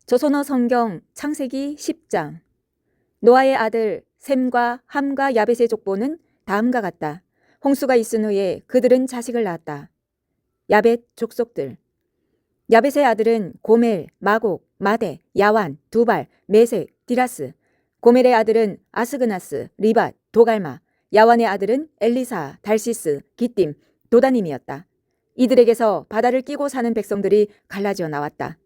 조선어 성경 창세기 10장. 노아의 아들 셈과 함과 야벳의 족보는 다음과 같다. 홍수가 있은 후에 그들은 자식을 낳았다. 야벳 족속들. 야벳의 아들은 고멜, 마곡, 마대, 야완, 두발, 메색, 디라스. 고멜의 아들은 아스그나스, 리밧, 도갈마. 야완의 아들은 엘리사, 달시스, 기띔, 도다님이었다. 이들에게서 바다를 끼고 사는 백성들이 갈라져 나왔다.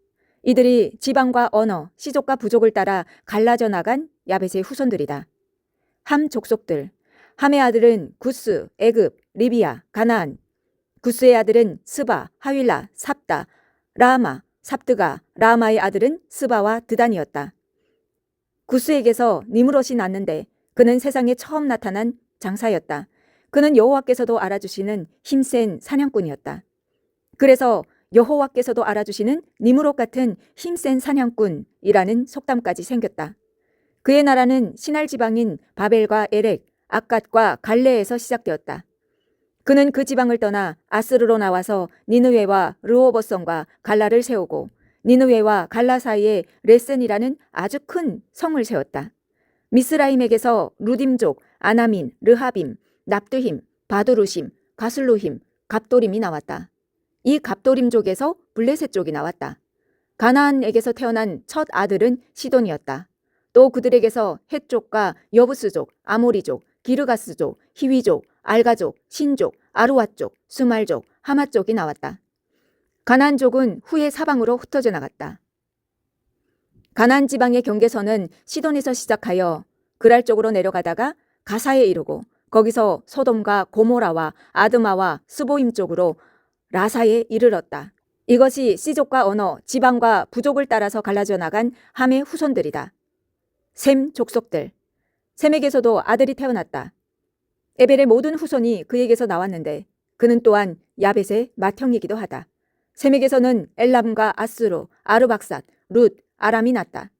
이들이 지방과 언어, 시족과 부족을 따라 갈라져 나간 야벳의 후손들이다. 함 족속들. 함의 아들은 구스, 애굽, 리비아, 가나안. 구스의 아들은 스바, 하윌라, 삽다, 라마, 삽드가. 라마의 아들은 스바와 드단이었다. 구스에게서 니므롯이 났는데 그는 세상에 처음 나타난 장사였다. 그는 여호와께서도 알아주시는 힘센 사냥꾼이었다. 그래서 여호와께서도 알아주시는 니므롯 같은 힘센 사냥꾼이라는 속담까지 생겼다. 그의 나라는 시날 지방인 바벨과 에렉, 악갓과 갈레에서 시작되었다. 그는 그 지방을 떠나 아스르로 나와서 니느웨와 르호보성과 갈라를 세우고 니느웨와 갈라 사이에 레센이라는 아주 큰 성을 세웠다. 미스라임에게서 루딤족, 아나민, 르하빔, 납드힘, 바두루심, 가슬루힘, 갑도림이 나왔다. 이 갑도림족에서 블레셋 족이 나왔다. 가나안에게서 태어난 첫 아들은 시돈이었다. 또 그들에게서 헷족과 여부스족, 아모리족, 기르가스족, 히위족, 알가족, 신족, 아루왓족, 수말족, 하맛족이 나왔다. 가나안족은 후에 사방으로 흩어져 나갔다. 가나안 지방의 경계선은 시돈에서 시작하여 그랄 쪽으로 내려가다가 가사에 이르고 거기서 소돔과 고모라와 아드마와 스보임 쪽으로 라사에 이르렀다. 이것이 시족과 언어, 지방과 부족을 따라서 갈라져 나간 함의 후손들이다. 셈 족속들. 셈에게서도 아들이 태어났다. 에벨의 모든 후손이 그에게서 나왔는데 그는 또한 야벳의 맏형이기도 하다. 셈에게서는 엘람과 아스루, 아르박삿, 룻, 아람이 났다.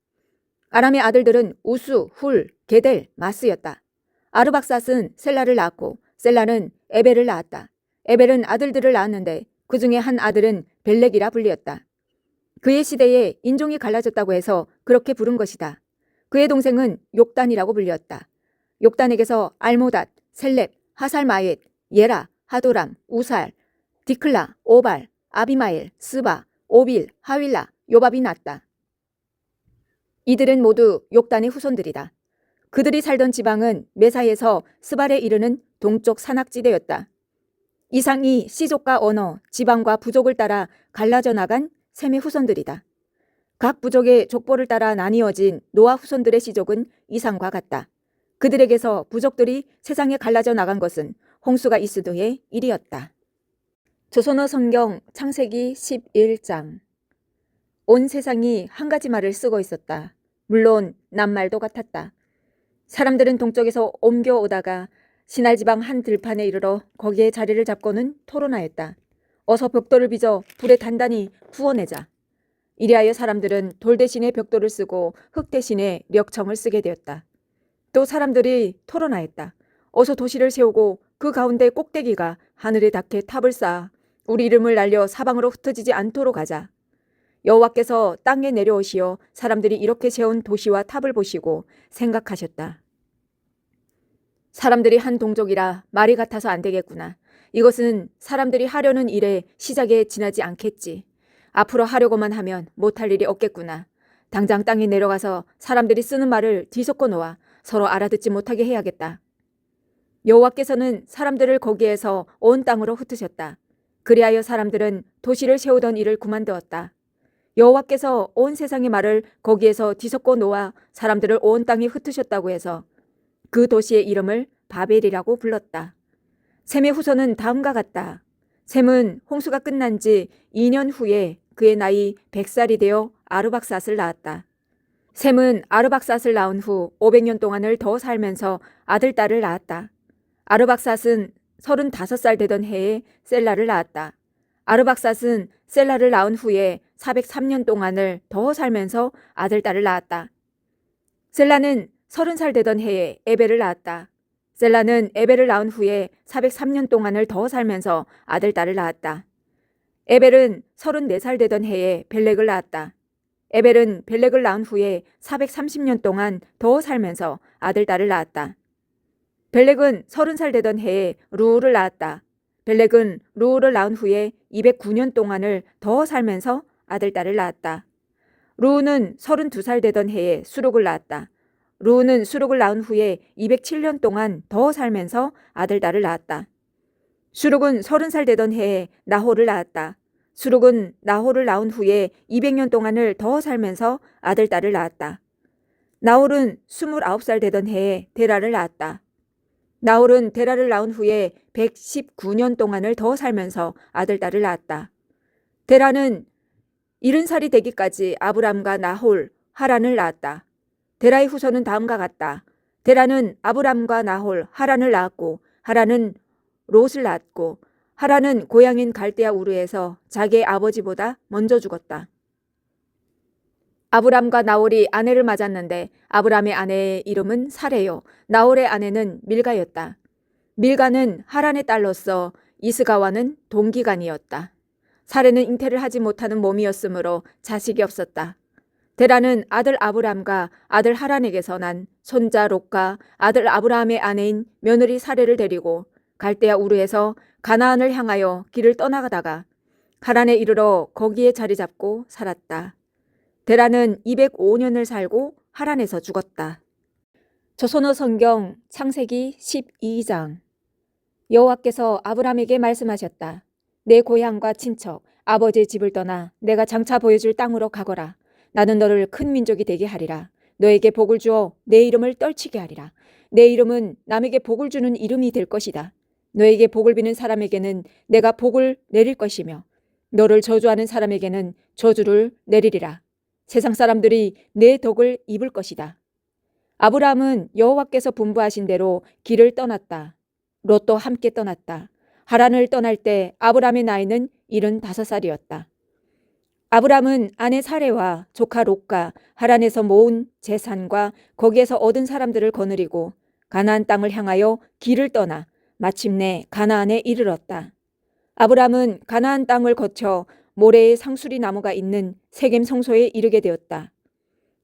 아람의 아들들은 우수, 훌, 게델, 마스였다. 아르박삿은 셀라를 낳았고 셀라는 에벨을 낳았다. 에벨은 아들들을 낳았는데 그 중에 한 아들은 벨렉이라 불리었다. 그의 시대에 인종이 갈라졌다고 해서 그렇게 부른 것이다. 그의 동생은 욕단이라고 불렸다. 욕단에게서 알모닷, 셀렙, 하살마옙, 예라, 하도람, 우살, 디클라, 오발, 아비마엘, 스바, 오빌, 하윌라, 요밥이 났다. 이들은 모두 욕단의 후손들이다. 그들이 살던 지방은 메사에서 스발에 이르는 동쪽 산악지대였다. 이상이 시족과 언어, 지방과 부족을 따라 갈라져 나간 셈의 후손들이다. 각 부족의 족보를 따라 나뉘어진 노아 후손들의 시족은 이상과 같다. 그들에게서 부족들이 세상에 갈라져 나간 것은 홍수가 있은 후의 일이었다. 조선어 성경 창세기 11장. 온 세상이 한 가지 말을 쓰고 있었다. 물론 낱말도 같았다. 사람들은 동쪽에서 옮겨오다가 시날 지방 한 들판에 이르러 거기에 자리를 잡고는 토론하였다. 어서 벽돌을 빚어 불에 단단히 구워내자. 이리하여 사람들은 돌 대신에 벽돌을 쓰고 흙 대신에 력청을 쓰게 되었다. 또 사람들이 토론하였다. 어서 도시를 세우고 그 가운데 꼭대기가 하늘에 닿게 탑을 쌓아 우리 이름을 날려 사방으로 흩어지지 않도록 하자. 여호와께서 땅에 내려오시어 사람들이 이렇게 세운 도시와 탑을 보시고 생각하셨다. 사람들이 한 동족이라 말이 같아서 안 되겠구나. 이것은 사람들이 하려는 일의 시작에 지나지 않겠지. 앞으로 하려고만 하면 못할 일이 없겠구나. 당장 땅에 내려가서 사람들이 쓰는 말을 뒤섞어 놓아 서로 알아듣지 못하게 해야겠다. 여호와께서는 사람들을 거기에서 온 땅으로 흩으셨다. 그리하여 사람들은 도시를 세우던 일을 그만두었다. 여호와께서 온 세상의 말을 거기에서 뒤섞어 놓아 사람들을 온 땅에 흩으셨다고 해서 그 도시의 이름을 바벨이라고 불렀다. 셈의 후손은 다음과 같다. 셈은 홍수가 끝난 지 2년 후에 그의 나이 100살이 되어 아르박삿을 낳았다. 셈은 아르박삿을 낳은 후 500년 동안을 더 살면서 아들, 딸을 낳았다. 아르박삿은 35살 되던 해에 셀라를 낳았다. 아르박삿은 셀라를 낳은 후에 403년 동안을 더 살면서 아들, 딸을 낳았다. 셀라는 30살 되던 해에 에벨을 낳았다. 셀라는 에벨을 낳은 후에 403년 동안을 더 살면서 아들, 딸을 낳았다. 에벨은 34살 되던 해에 벨렉을 낳았다. 에벨은 벨렉을 낳은 후에 430년 동안 더 살면서 아들, 딸을 낳았다. 벨렉은 30살 되던 해에 루우를 낳았다. 벨렉은 루우를 낳은 후에 209년 동안을 더 살면서 아들, 딸을 낳았다. 루우는 32살 되던 해에 수룩을 낳았다. 루우는 수룩을 낳은 후에 207년 동안 더 살면서 아들, 딸을 낳았다. 수룩은 30살 되던 해에 나홀을 낳았다. 수룩은 나홀을 낳은 후에 200년 동안을 더 살면서 아들, 딸을 낳았다. 나홀은 29살 되던 해에 데라를 낳았다. 나홀은 데라를 낳은 후에 119년 동안을 더 살면서 아들, 딸을 낳았다. 데라는 70살이 되기까지 아브람과 나홀, 하란을 낳았다. 데라의 후손은 다음과 같다. 데라는 아브람과 나홀, 하란을 낳았고 하란은 롯을 낳았고 하란은 고향인 갈대아 우르에서 자기의 아버지보다 먼저 죽었다. 아브람과 나홀이 아내를 맞았는데 아브람의 아내의 이름은 사레요. 나홀의 아내는 밀가였다. 밀가는 하란의 딸로서 이스가와는 동기간이었다. 사레는 잉태를 하지 못하는 몸이었으므로 자식이 없었다. 데라는 아들 아브람과 아들 하란에게서 난 손자 롯과 아들 아브라함의 아내인 며느리 사레를 데리고 갈대아 우르에서 가나안을 향하여 길을 떠나가다가 하란에 이르러 거기에 자리 잡고 살았다. 데라는 205년을 살고 하란에서 죽었다. 조선어 성경 창세기 12장. 여호와께서 아브람에게 말씀하셨다. 내 고향과 친척, 아버지의 집을 떠나 내가 장차 보여줄 땅으로 가거라. 나는 너를 큰 민족이 되게 하리라. 너에게 복을 주어 내 이름을 떨치게 하리라. 내 이름은 남에게 복을 주는 이름이 될 것이다. 너에게 복을 비는 사람에게는 내가 복을 내릴 것이며 너를 저주하는 사람에게는 저주를 내리리라. 세상 사람들이 내 덕을 입을 것이다. 아브라함은 여호와께서 분부하신 대로 길을 떠났다. 롯도 함께 떠났다. 하란을 떠날 때 아브라함의 나이는 75살이었다. 아브라함은 아내 사레와 조카 롯과 하란에서 모은 재산과 거기에서 얻은 사람들을 거느리고 가나안 땅을 향하여 길을 떠나 마침내 가나안에 이르렀다. 아브라함은 가나안 땅을 거쳐 모래의 상수리 나무가 있는 세겜 성소에 이르게 되었다.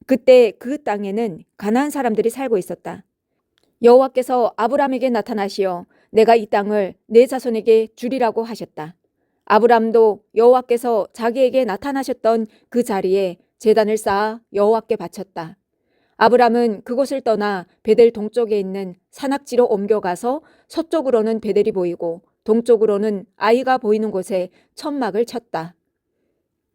그때 그 땅에는 가나안 사람들이 살고 있었다. 여호와께서 아브라함에게 나타나시어 내가 이 땅을 내 자손에게 주리라고 하셨다. 아브라함도 여호와께서 자기에게 나타나셨던 그 자리에 제단을 쌓아 여호와께 바쳤다. 아브라함은 그곳을 떠나 베델 동쪽에 있는 산악지로 옮겨가서 서쪽으로는 베델이 보이고 동쪽으로는 아이가 보이는 곳에 천막을 쳤다.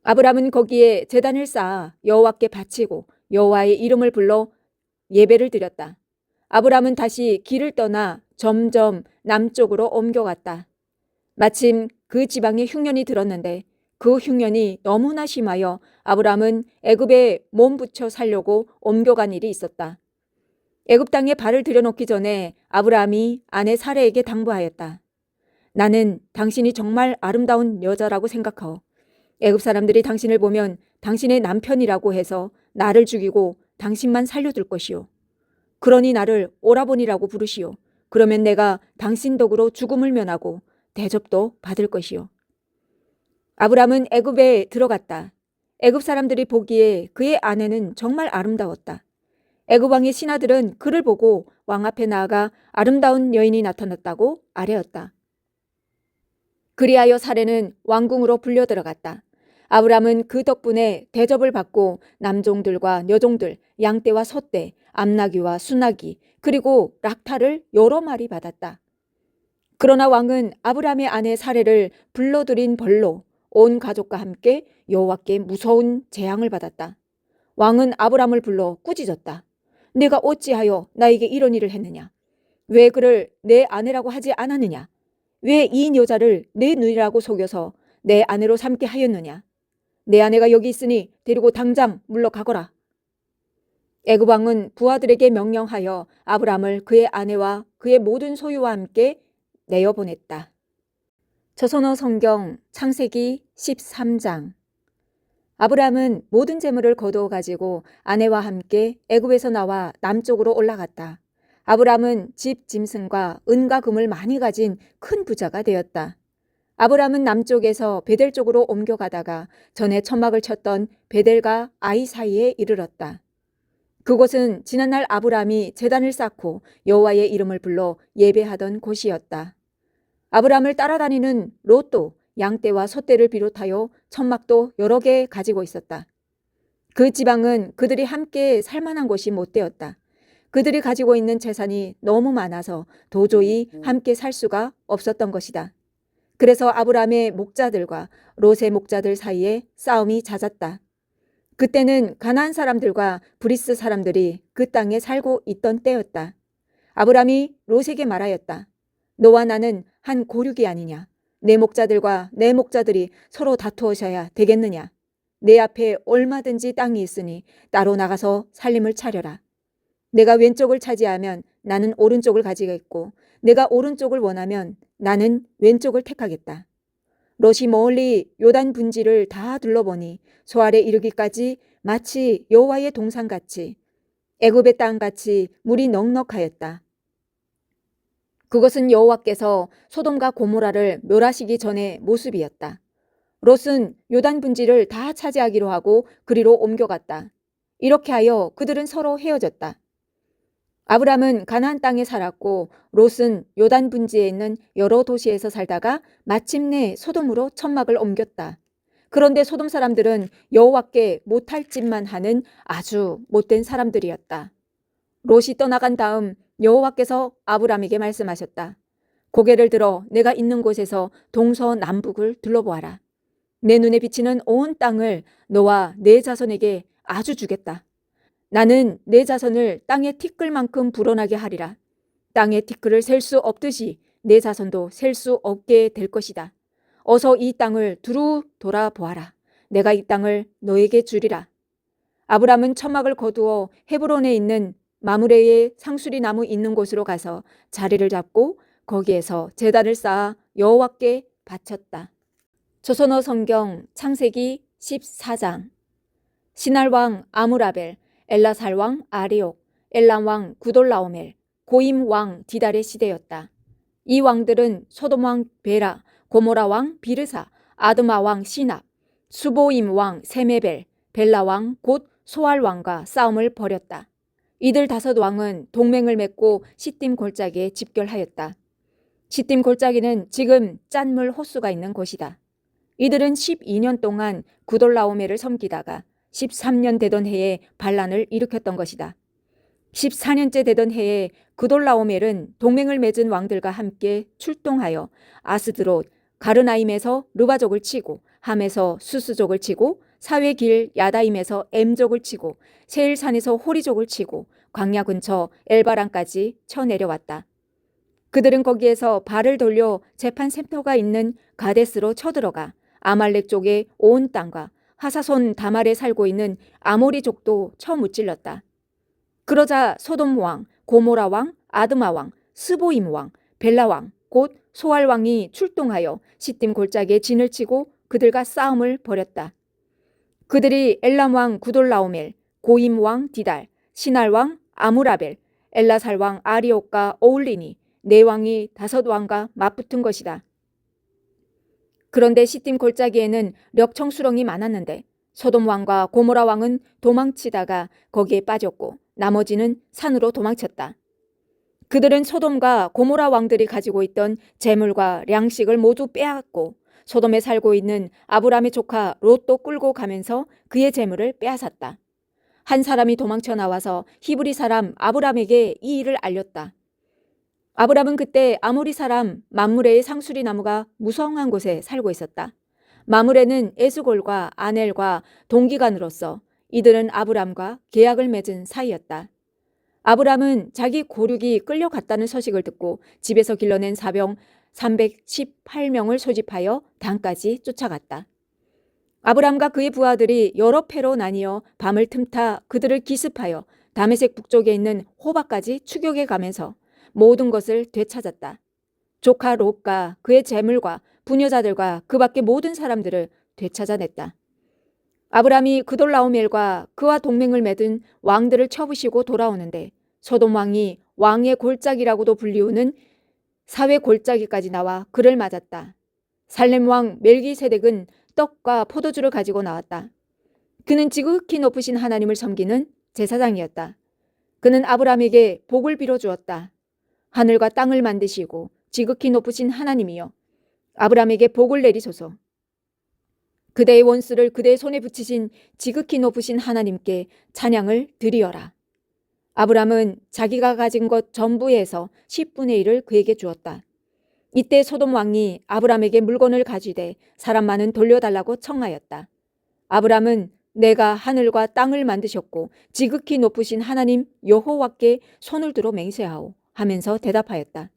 아브라함은 거기에 제단을 쌓아 여호와께 바치고 여호와의 이름을 불러 예배를 드렸다. 아브라함은 다시 길을 떠나 점점 남쪽으로 옮겨갔다. 마침 그 지방에 흉년이 들었는데 그 흉년이 너무나 심하여 아브라함은 애굽에 몸 붙여 살려고 옮겨간 일이 있었다. 애굽 땅에 발을 들여놓기 전에 아브라함이 아내 사레에게 당부하였다. 나는 당신이 정말 아름다운 여자라고 생각하오. 애굽 사람들이 당신을 보면 당신의 남편이라고 해서 나를 죽이고 당신만 살려둘 것이오. 그러니 나를 오라본이라고 부르시오. 그러면 내가 당신 덕으로 죽음을 면하고 대접도 받을 것이오. 아브라함은 애굽에 들어갔다. 애굽 사람들이 보기에 그의 아내는 정말 아름다웠다. 애굽 왕의 신하들은 그를 보고 왕 앞에 나아가 아름다운 여인이 나타났다고 아뢰었다. 그리하여 사레는 왕궁으로 불려 들어갔다. 아브라함은 그 덕분에 대접을 받고 남종들과 여종들, 양떼와 소떼, 암나귀와 수나귀, 그리고 락타를 여러 마리 받았다. 그러나 왕은 아브라함의 아내 사레를 불러들인 벌로 온 가족과 함께 여호와께 무서운 재앙을 받았다. 왕은 아브라함을 불러 꾸짖었다. 내가 어찌하여 나에게 이런 일을 했느냐? 왜 그를 내 아내라고 하지 않았느냐? 왜 이 여자를 내 누이라고 속여서 내 아내로 삼게 하였느냐? 내 아내가 여기 있으니 데리고 당장 물러가거라. 애굽 왕은 부하들에게 명령하여 아브라함을 그의 아내와 그의 모든 소유와 함께 내어보냈다. 조선어 성경 창세기 13장. 아브라함은 모든 재물을 거두어 가지고 아내와 함께 애굽에서 나와 남쪽으로 올라갔다. 아브라함은 집 짐승과 은과 금을 많이 가진 큰 부자가 되었다. 아브람은 남쪽에서 베델 쪽으로 옮겨가다가 전에 천막을 쳤던 베델과 아이 사이에 이르렀다. 그곳은 지난날 아브람이 제단을 쌓고 여호와의 이름을 불러 예배하던 곳이었다. 아브람을 따라다니는 롯도 양떼와 소떼를 비롯하여 천막도 여러 개 가지고 있었다. 그 지방은 그들이 함께 살만한 곳이 못 되었다. 그들이 가지고 있는 재산이 너무 많아서 도저히 함께 살 수가 없었던 것이다. 그래서 아브람의 목자들과 롯의 목자들 사이에 싸움이 잦았다. 그때는 가나안 사람들과 브리스 사람들이 그 땅에 살고 있던 때였다. 아브람이 롯에게 말하였다. 너와 나는 한 고륙이 아니냐. 내 목자들과 내 목자들이 서로 다투어셔야 되겠느냐. 내 앞에 얼마든지 땅이 있으니 따로 나가서 살림을 차려라. 내가 왼쪽을 차지하면 나는 오른쪽을 가지겠고 내가 오른쪽을 원하면 나는 왼쪽을 택하겠다. 롯이 멀리 요단 분지를 다 둘러보니 소알에 이르기까지 마치 여호와의 동산같이 애굽의 땅같이 물이 넉넉하였다. 그것은 여호와께서 소돔과 고모라를 멸하시기 전의 모습이었다. 롯은 요단 분지를 다 차지하기로 하고 그리로 옮겨갔다. 이렇게 하여 그들은 서로 헤어졌다. 아브람은 가나안 땅에 살았고 롯은 요단 분지에 있는 여러 도시에서 살다가 마침내 소돔으로 천막을 옮겼다. 그런데 소돔 사람들은 여호와께 못할 짓만 하는 아주 못된 사람들이었다. 롯이 떠나간 다음 여호와께서 아브람에게 말씀하셨다. 고개를 들어 내가 있는 곳에서 동서남북을 둘러보아라. 내 눈에 비치는 온 땅을 너와 내 자손에게 아주 주겠다. 나는 내 자손을 땅의 티끌만큼 불어나게 하리라. 땅의 티끌을 셀 수 없듯이 내 자손도 셀 수 없게 될 것이다. 어서 이 땅을 두루 돌아보아라. 내가 이 땅을 너에게 주리라. 아브람은 천막을 거두어 헤브론에 있는 마므레의 상수리 나무 있는 곳으로 가서 자리를 잡고 거기에서 제단을 쌓아 여호와께 바쳤다. 조선어 성경 창세기 14장. 시날 왕 아므라벨, 엘라살 왕 아리옥, 엘람 왕 구돌라오멜, 고임 왕 디달의 시대였다. 이 왕들은 소돔 왕 베라, 고모라 왕 비르사, 아드마 왕 시납, 수보임 왕 세메벨, 벨라 왕 곧 소알 왕과 싸움을 벌였다. 이들 5왕은 동맹을 맺고 시딤 골짜기에 집결하였다. 시딤 골짜기는 지금 짠물 호수가 있는 곳이다. 이들은 12년 동안 구돌라오멜을 섬기다가 13년 되던 해에 반란을 일으켰던 것이다. 14년째 되던 해에 구돌라오멜은 동맹을 맺은 왕들과 함께 출동하여 아스드롯, 가르나임에서 르바족을 치고 함에서 수스족을 치고 사회길 야다임에서 엠족을 치고 세일산에서 호리족을 치고 광야 근처 엘바란까지 쳐내려왔다. 그들은 거기에서 발을 돌려 재판 샘터가 있는 가데스로 쳐들어가 아말렉 쪽의 온 땅과 하사손 다말에 살고 있는 아모리족도 쳐무찔렀다. 그러자 소돔 왕, 고모라 왕, 아드마 왕, 스보임 왕, 벨라 왕, 곧 소알 왕이 출동하여 시딤 골짜기에 진을 치고 그들과 싸움을 벌였다. 그들이 엘람 왕 구돌라오멜, 고임 왕 디달, 시날 왕 아므라벨, 엘라살 왕 아리옥과 어울리니 네 왕이 5왕과 맞붙은 것이다. 그런데 시딤 골짜기에는 력청수렁이 많았는데 소돔 왕과 고모라 왕은 도망치다가 거기에 빠졌고 나머지는 산으로 도망쳤다. 그들은 소돔과 고모라 왕들이 가지고 있던 재물과粮식을 모두 빼앗고 소돔에 살고 있는 아브람의 조카 롯도 끌고 가면서 그의 재물을 빼앗았다. 한 사람이 도망쳐 나와서 히브리 사람 아브람에게 이 일을 알렸다. 아브람은 그때 아모리 사람 맘므레의 상수리 나무가 무성한 곳에 살고 있었다. 맘므레는 에스골과 아넬과 동기간으로서 이들은 아브람과 계약을 맺은 사이였다. 아브람은 자기 고륙이 끌려갔다는 소식을 듣고 집에서 길러낸 사병 318명을 소집하여 단까지 쫓아갔다. 아브람과 그의 부하들이 여러 패로 나뉘어 밤을 틈타 그들을 기습하여 다메섹 북쪽에 있는 호바까지 추격해 가면서 모든 것을 되찾았다. 조카 롯과 그의 재물과 부녀자들과 그 밖의 모든 사람들을 되찾아냈다. 아브람이 그돌라오멜과 그와 동맹을 맺은 왕들을 쳐부시고 돌아오는데 소돔 왕이 왕의 골짜기라고도 불리우는 사회 골짜기까지 나와 그를 맞았다. 살렘 왕 멜기세덱은 떡과 포도주를 가지고 나왔다. 그는 지극히 높으신 하나님을 섬기는 제사장이었다. 그는 아브라함에게 복을 빌어 주었다. 하늘과 땅을 만드시고 지극히 높으신 하나님이여, 아브라함에게 복을 내리소서. 그대의 원수를 그대의 손에 붙이신 지극히 높으신 하나님께 찬양을 드리어라. 아브라함은 자기가 가진 것 전부에서 10분의 1을 그에게 주었다. 이때 소돔 왕이 아브라함에게 물건을 가지되 사람 많은 돌려달라고 청하였다. 아브라함은 내가 하늘과 땅을 만드셨고 지극히 높으신 하나님 여호와께 손을 들어 맹세하오 하면서 대답하였다.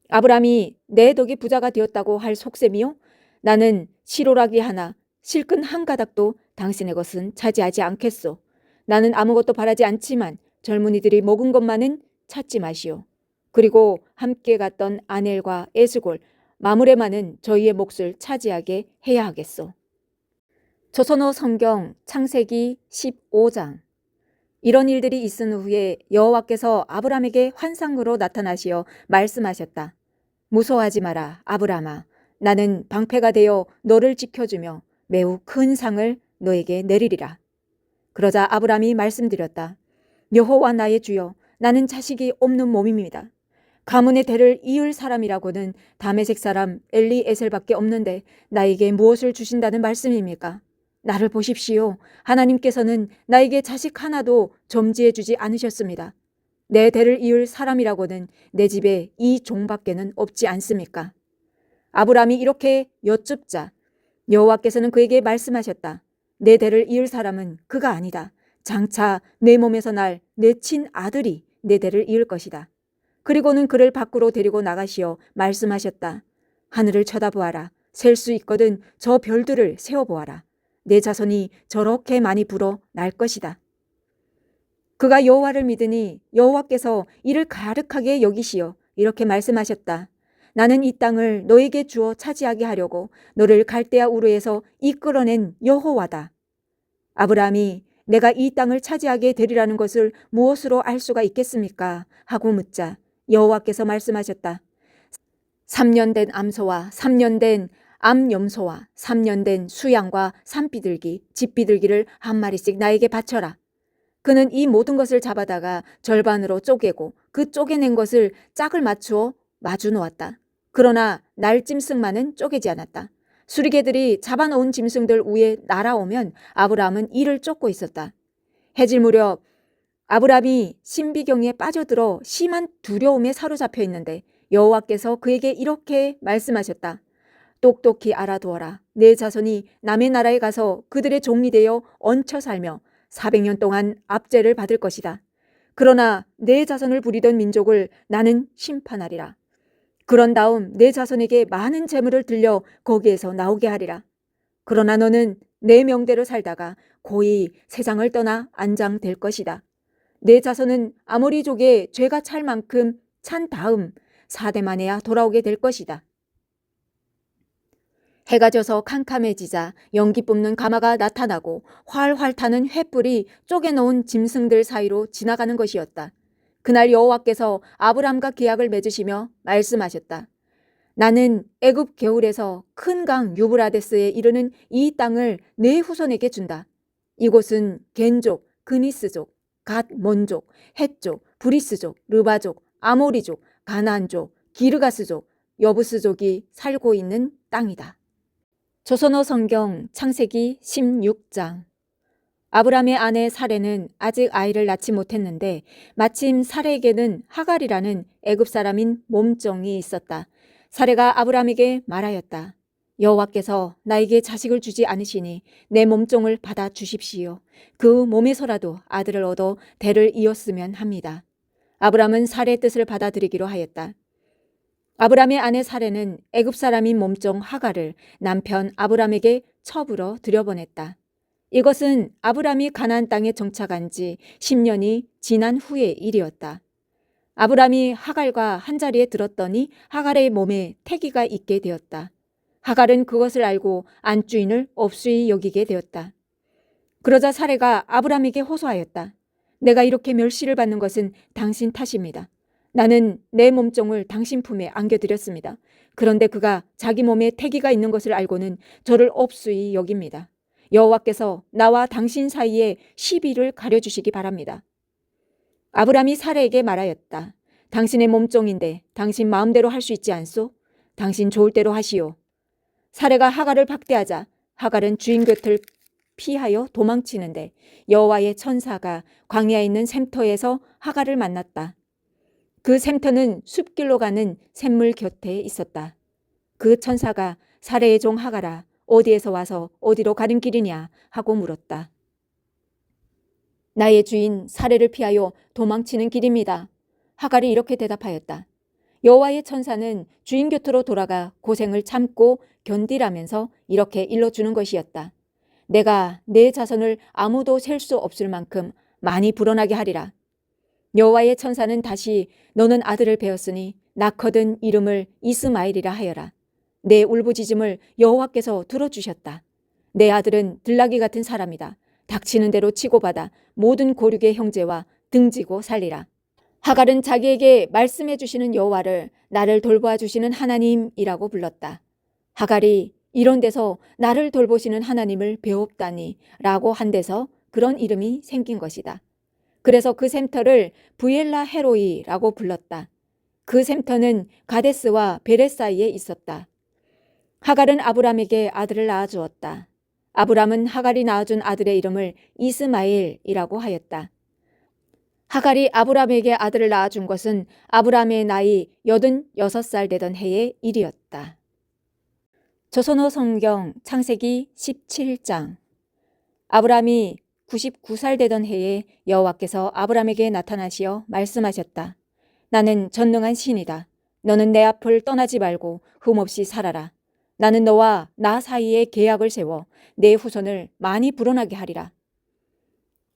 아브라함이 내 덕이 부자가 되었다고 할 속셈이요? 나는 시로라기 하나, 실끈 한 가닥도 당신의 것은 차지하지 않겠소. 나는 아무것도 바라지 않지만 젊은이들이 먹은 것만은 찾지 마시오. 그리고 함께 갔던 아넬과 에스골, 마므레만은 저희의 몫을 차지하게 해야 하겠소. 조선어 성경 창세기 15장. 이런 일들이 있은 후에 여호와께서 아브라함에게 환상으로 나타나시어 말씀하셨다. 무서워하지 마라, 아브라함아. 나는 방패가 되어 너를 지켜주며 매우 큰 상을 너에게 내리리라. 그러자 아브라함이 말씀드렸다. 여호와 나의 주여, 나는 자식이 없는 몸입니다. 가문의 대를 이을 사람이라고는 다메섹 사람 엘리에셀밖에 없는데 나에게 무엇을 주신다는 말씀입니까? 나를 보십시오. 하나님께서는 나에게 자식 하나도 점지해 주지 않으셨습니다. 내 대를 이을 사람이라고는 내 집에 이 종밖에는 없지 않습니까? 아브라함이 이렇게 여쭙자 여호와께서는 그에게 말씀하셨다. 내 대를 이을 사람은 그가 아니다. 장차 내 몸에서 날 내 친아들이 내 대를 이을 것이다. 그리고는 그를 밖으로 데리고 나가시어 말씀하셨다. 하늘을 쳐다보아라. 셀 수 있거든 저 별들을 세어보아라. 내 자손이 저렇게 많이 불어 날 것이다. 그가 여호와를 믿으니 여호와께서 이를 가득하게 여기시어 이렇게 말씀하셨다. 나는 이 땅을 너에게 주어 차지하게 하려고 너를 갈대아 우르에서 이끌어낸 여호와다. 아브라함이 내가 이 땅을 차지하게 되리라는 것을 무엇으로 알 수가 있겠습니까? 하고 묻자 여호와께서 말씀하셨다. 3년 된 암소와 3년 된 암염소와 3년 된 수양과 산비둘기, 집비둘기를 한 마리씩 나에게 바쳐라. 그는 이 모든 것을 잡아다가 절반으로 쪼개고 그 쪼개낸 것을 짝을 맞추어 마주 놓았다. 그러나 날짐승만은 쪼개지 않았다. 수리개들이 잡아놓은 짐승들 위에 날아오면 아브라함은 이를 쫓고 있었다. 해질 무렵 아브라함이 신비경에 빠져들어 심한 두려움에 사로잡혀 있는데 여호와께서 그에게 이렇게 말씀하셨다. 똑똑히 알아두어라. 내 자손이 남의 나라에 가서 그들의 종이 되어 얹혀 살며 400년 동안 압제를 받을 것이다. 그러나 내 자손을 부리던 민족을 나는 심판하리라. 그런 다음 내 자손에게 많은 재물을 들려 거기에서 나오게 하리라. 그러나 너는 내 명대로 살다가 고이 세상을 떠나 안장될 것이다. 내 자손은 아모리족의 죄가 찰 만큼 찬 다음 4대 만에야 돌아오게 될 것이다. 해가 져서 캄캄해지자 연기 뿜는 가마가 나타나고 활활 타는 횃불이 쪼개놓은 짐승들 사이로 지나가는 것이었다. 그날 여호와께서 아브람과 계약을 맺으시며 말씀하셨다. 나는 애굽 겨울에서 큰 강 유브라데스에 이르는 이 땅을 내 후손에게 준다. 이곳은 겐족, 그니스족, 갓 몬족, 헷족, 브리스족, 르바족, 아모리족, 가나안족, 기르가스족, 여부스족이 살고 있는 땅이다. 조선어 성경 창세기 16장. 아브람의 아내 사레는 아직 아이를 낳지 못했는데 마침 사레에게는 하갈이라는 애굽 사람인 몸종이 있었다. 사레가 아브람에게 말하였다. 여호와께서 나에게 자식을 주지 않으시니 내 몸종을 받아 주십시오. 그 몸에서라도 아들을 얻어 대를 이었으면 합니다. 아브람은 사레의 뜻을 받아들이기로 하였다. 아브람의 아내 사레는 애굽 사람인 몸종 하갈을 남편 아브람에게 첩으로 들여보냈다. 이것은 아브람이 가나안 땅에 정착한 지 10년이 지난 후의 일이었다. 아브람이 하갈과 한자리에 들었더니 하갈의 몸에 태기가 있게 되었다. 하갈은 그것을 알고 안주인을 업수히 여기게 되었다. 그러자 사레가 아브람에게 호소하였다. 내가 이렇게 멸시를 받는 것은 당신 탓입니다. 나는 내 몸종을 당신 품에 안겨드렸습니다. 그런데 그가 자기 몸에 태기가 있는 것을 알고는 저를 업수히 여깁니다. 여호와께서 나와 당신 사이에 시비를 가려주시기 바랍니다. 아브람이 사레에게 말하였다. 당신의 몸종인데 당신 마음대로 할 수 있지 않소? 당신 좋을 대로 하시오. 사레가 하갈을 박대하자 하갈은 주인 곁을 피하여 도망치는데 여호와의 천사가 광야에 있는 샘터에서 하갈을 만났다. 그 샘터는 숲길로 가는 샘물 곁에 있었다. 그 천사가 사레의 종 하갈아, 어디에서 와서 어디로 가는 길이냐 하고 물었다. 나의 주인 사레를 피하여 도망치는 길입니다. 하갈이 이렇게 대답하였다. 여호와의 천사는 주인 곁으로 돌아가 고생을 참고 견디라면서 이렇게 일러주는 것이었다. 내가 내 자손을 아무도 셀 수 없을 만큼 많이 불어나게 하리라. 여호와의 천사는 다시 너는 아들을 배웠으니 낳거든 이름을 이스마엘이라 하여라. 내 울부짖음을 여호와께서 들어주셨다. 내 아들은 들나귀 같은 사람이다. 닥치는 대로 치고받아 모든 고륙의 형제와 등지고 살리라. 하갈은 자기에게 말씀해 주시는 여호와를 나를 돌보아 주시는 하나님이라고 불렀다. 하갈이 이런 데서 나를 돌보시는 하나님을 배웠다니 라고 한 데서 그런 이름이 생긴 것이다. 그래서 그 샘터를 브엘라 헤로이라고 불렀다. 그 샘터는 가데스와 베레 사이에 있었다. 하갈은 아브람에게 아들을 낳아주었다. 아브람은 하갈이 낳아준 아들의 이름을 이스마엘이라고 하였다. 하갈이 아브람에게 아들을 낳아준 것은 아브람의 나이 86살 되던 해의 일이었다. 조선어 성경 창세기 17장. 아브람이 99살 되던 해에 여호와께서 아브람에게 나타나시어 말씀하셨다. 나는 전능한 신이다. 너는 내 앞을 떠나지 말고 흠없이 살아라. 나는 너와 나 사이에 계약을 세워 내 후손을 많이 불어나게 하리라.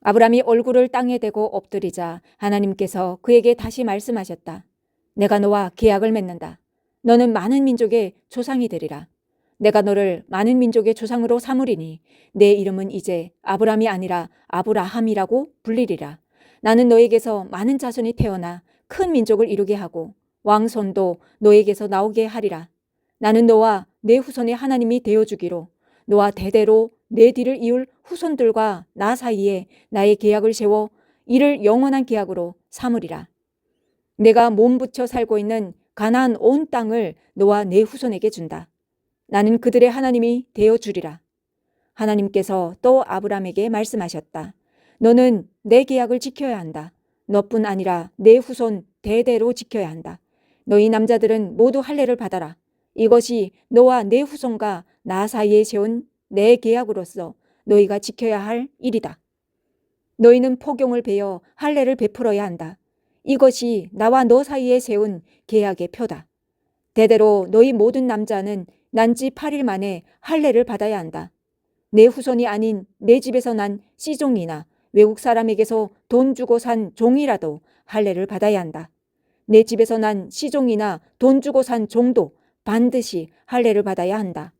아브람이 얼굴을 땅에 대고 엎드리자 하나님께서 그에게 다시 말씀하셨다. 내가 너와 계약을 맺는다. 너는 많은 민족의 조상이 되리라. 내가 너를 많은 민족의 조상으로 삼으리니 내 이름은 이제 아브람이 아니라 아브라함이라고 불리리라. 나는 너에게서 많은 자손이 태어나 큰 민족을 이루게 하고 왕손도 너에게서 나오게 하리라. 나는 너와 내 후손의 하나님이 되어주기로 너와 대대로 내 뒤를 이을 후손들과 나 사이에 나의 계약을 세워 이를 영원한 계약으로 삼으리라. 내가 몸붙여 살고 있는 가나안 온 땅을 너와 내 후손에게 준다. 나는 그들의 하나님이 되어주리라. 하나님께서 또 아브람에게 말씀하셨다. 너는 내 계약을 지켜야 한다. 너뿐 아니라 내 후손 대대로 지켜야 한다. 너희 남자들은 모두 할례를 받아라. 이것이 너와 내 후손과 나 사이에 세운 내 계약으로서 너희가 지켜야 할 일이다. 너희는 포경을 베어 할례를 베풀어야 한다. 이것이 나와 너 사이에 세운 계약의 표다. 대대로 너희 모든 남자는 난지 8일 만에 할례를 받아야 한다. 내 후손이 아닌 내 집에서 난 씨종이나 외국 사람에게서 돈 주고 산 종이라도 할례를 받아야 한다. 내 집에서 난 씨종이나 돈 주고 산 종도 반드시 할례를 받아야 한다.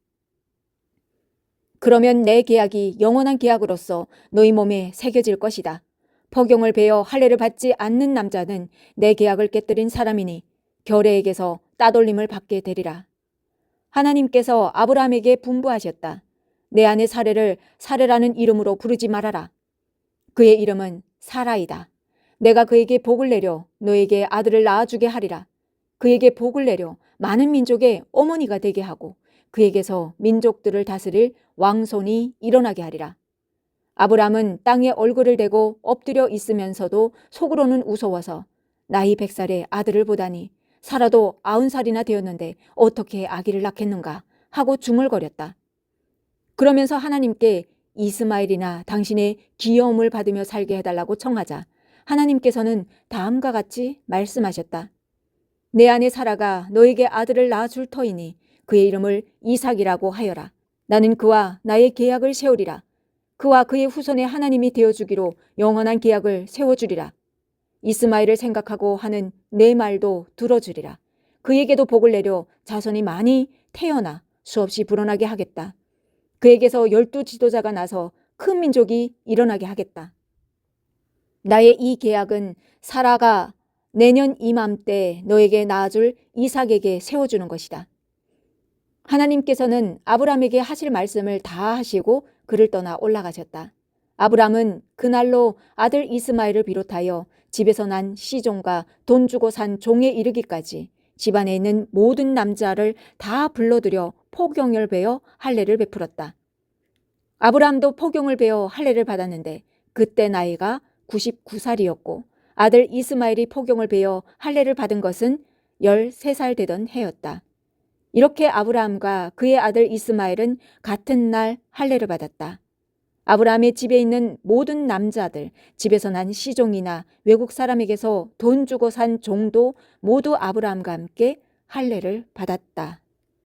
그러면 내 계약이 영원한 계약으로서 너희 몸에 새겨질 것이다. 포경을 베어 할례를 받지 않는 남자는 내 계약을 깨뜨린 사람이니 결례에게서 따돌림을 받게 되리라. 하나님께서 아브라함에게 분부하셨다. 내 아내 사레를 사레라는 이름으로 부르지 말아라. 그의 이름은 사라이다. 내가 그에게 복을 내려 너에게 아들을 낳아주게 하리라. 그에게 복을 내려 많은 민족의 어머니가 되게 하고 그에게서 민족들을 다스릴 왕손이 일어나게 하리라. 아브람은 땅에 얼굴을 대고 엎드려 있으면서도 속으로는 무서워서 나이 100살의 아들을 보다니 사라도 90살이나 되었는데 어떻게 아기를 낳겠는가 하고 중얼거렸다. 그러면서 하나님께 이스마엘이나 당신의 귀여움을 받으며 살게 해달라고 청하자 하나님께서는 다음과 같이 말씀하셨다. 내 아내 사라가 너에게 아들을 낳아줄 터이니 그의 이름을 이삭이라고 하여라. 나는 그와 나의 계약을 세우리라. 그와 그의 후손의 하나님이 되어주기로 영원한 계약을 세워주리라. 이스마엘을 생각하고 하는 내 말도 들어주리라. 그에게도 복을 내려 자손이 많이 태어나 수없이 불어나게 하겠다. 그에게서 12 지도자가 나서 큰 민족이 일어나게 하겠다. 나의 이 계약은 사라가 내년 이맘때 너에게 낳아줄 이삭에게 세워주는 것이다. 하나님께서는 아브람에게 하실 말씀을 다 하시고 그를 떠나 올라가셨다. 아브람은 그날로 아들 이스마엘을 비롯하여 집에서 난 시종과 돈 주고 산 종에 이르기까지 집안에 있는 모든 남자를 다 불러들여 포경을 베어 할례를 베풀었다. 아브람도 포경을 베어 할례를 받았는데 그때 나이가 99살이었고 아들 이스마엘이 포경을 베어 할례를 받은 것은 13살 되던 해였다. 이렇게 아브라함과 그의 아들 이스마엘은 같은 날 할례를 받았다. 아브라함의 집에 있는 모든 남자들, 집에서 난 시종이나 외국 사람에게서 돈 주고 산 종도 모두 아브라함과 함께 할례를 받았다.